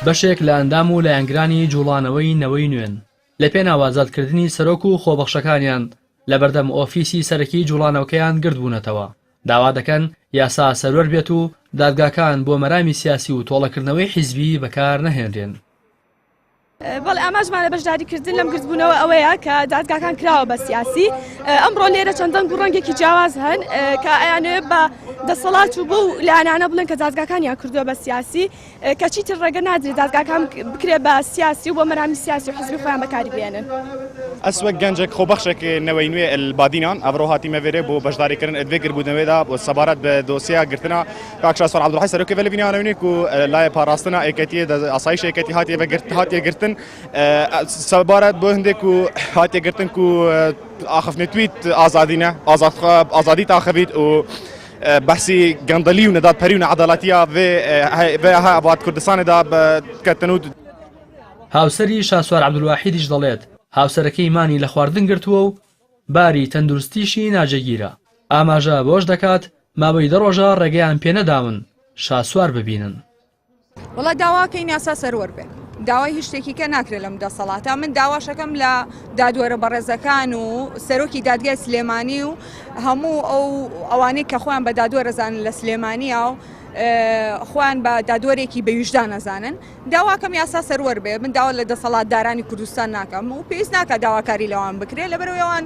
بەشێک لە ئەندام و لایەنگرانی جوڵانەوەی نەوەی نوێن لە پێ ناوازادکردنی سەرۆک و خۆبەخشەکانیان لە بەردەم ئۆفیسی سەرەکی جوڵانەوەکەیان گرت بوونەتەوە. داوا دەکەن یاسا سەروەر بێت و دادگاکان بۆ مەرامی سیاسی و تۆڵەکردنەوەی حیزبی بەکار نەهێنرێن. بەڵێ ئاماژمانە بەشداریکردن لەم گرتبوونەوە ئەوەیە کە دادگاکان کراوە بە سیاسی. ئەمڕۆ لێرە چەندەنگ و ڕەنگێکی جیاواز هەن کە ئەیانێ بە دەسەڵات و بۆ لایەنانە بڵێن کە دادگاکانیان کردووە بە سیاسی کەچی تر ڕێگە نادرێت دادگاکان بکرێت بە سیاسی و بۆ مەرامی سیاسی و حزبی خۆیان بەکاری بێنن. ئەسوەک گەنجێک خۆبەخشێک نەوەی نوێ البادینان ئەڤڕۆ هاتیمە وێرێ بۆ بەشداریکردن ئەدوێ گربوونەوەیدا بۆ سەبارەت بە دۆسیا گرتنا کاک شاسوار عەبدوڵحی سەرۆکی ڤەلڤینیانەوەنێک و لایە پاراستنا ئەیکەتیە ئاسایش ئەیکەتی هاتیە گرتن سەبارەت بۆ هەندێک و هاتیە گرتن و ئاخەفنێتویت ئازادینە ئازادی تاخەبیت و بەحسی گەندەلی و نەدادپەری و نەعەداڵەتیە vê هەوات کوردستانێدا بکەتن و هاوسەری شاسوار عەبدولواحیدیش دەڵێت هاوسەرەکەی مانی لە خواردن گرتووە و باری تەندروستیشی ناجێگیرە. ئاماژە بۆش دەکات ماوەی 10 ڕۆژە ڕێگەیان پێ نەداون شاسوار ببینن. وڵا داواکەی یاسا سەروەر بێ داوای هیچ شتێکی کە ناکرێت لەم دەسەڵاتە. من داواشەکەم لە دادوەرە بەڕێزەکان و سەرۆکی دادگای سلێمانی و هەموو ئەوانەی کە خۆیان بە دادوەرەزانن لە سلێمانیە و خۆیان بە دادوەرێکی بەویژدان نەزانن داواکەم یاسا سەروەر بێ. من داوا لە دەسەڵاتدارانی کوردستان ناکەم و پێویست ناکات داواکاری لەوان بکرێت لەبەرەوەیەوان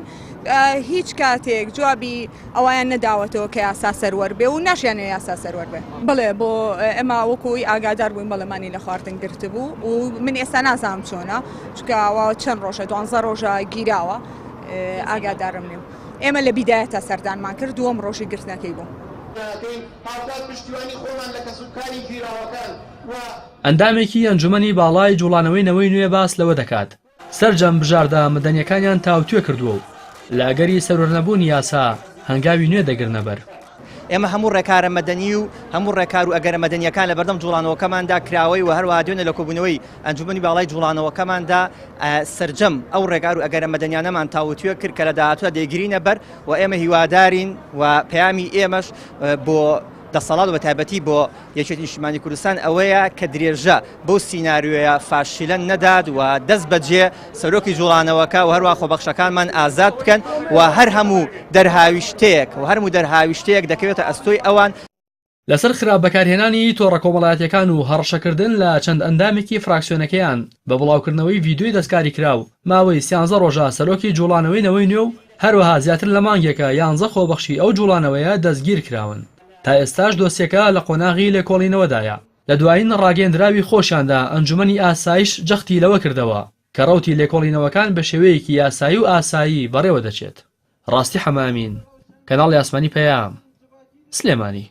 هیچ کاتێک جوابی ئەویان نەداوەتەوە کە یاسا سەروەر بێ و ناشیانێ یاسا سەروەر بێ. بڵێ بۆ ئێمە وەکوی ئاگادار بووین بەڵێمانی لە خواردن گرت بوو و من ئێستا نازانم چۆنە چکەوە چەند ڕۆژە 12 ڕۆژە گیراوە ئاگادارم نیم. ئێمە لە بیدایەتە سەردانمان کرد دووەم ڕۆژی گرتنەکەی بوو. ئەندامێکی ئەنجومەنی باڵای جوڵانەوەی نەوەی نوێ باس لەوە دەکات سەرجەم بژاردە مەدەنیەکانیان تاوتوێ کردووە و لاگەری سەروەرنەبوونی یاسا هەنگاوی نوێ دەگرنە بەر. ئێمە هەموو ڕێکارە مەدەنی و هەموو ڕێکار و ئەگەرە مەدەنیەکان لە بەردەم جوڵانەوەکەماندا کراوەی و هەروەها دوێنێ لە کۆبوونەوەی ئەنجومەنی باڵای جوڵانەوەکەماندا سەرجەم ئەو ڕێکار و ئەگەرە مەدەنیانەمان تاوتوێ کرد کە لە داهاتووە دەیگرینە بەر و ئێمە هیوادارین و پەیامی ئێمەش بۆ دەسەڵات و بەتایبەتی بۆ یەکێتی نیشتیمانی کوردستان ئەوەیە کە درێژە بەو سیناریۆیە فاشیلە نەداد و دەست بەجێ سەرۆکی جوڵانەوەکە و هەروە خۆبەخشەکانمان ئازاد بکەن و هەر هەموو دەرهاویشتەیەک و هەرموو دەرهاویشتەیەک دەکەوێتە ئەستۆی ئەوان. لەسەر خراپ بەکارهێنانی تۆڕە کۆمەڵایەتیەکان و هەڕەشەکردن لە چەند ئەندامێکی فراکسیۆنەکەیان بە بڵاوکردنەوەی ڤیدیۆی دەستکاری کراو ماوەی 13 ڕۆژە سەرۆکی جوڵانەوەی نەوەی نوێ و هەروەها زیاتر لە مانگێکە 11 خۆبەخشی ئەو جوڵانەوەیە دەستگیر کراون. تا ئێستاش دۆسیەکە لە قۆناغی لێکۆڵینەوەدایە. لە دوایین ڕاگەیەندراوی خۆشیاندا ئەنجومەنی ئاسایش جەختی لەوە کردەوە کە ڕەوتی لێکۆڵینەوەکان بە شێوەیەکی یاسایی و ئاسایی بەڕێوە دەچێت. ڕاستی حەمامین کەناڵی ئاسمانی پەیام سلێمانی.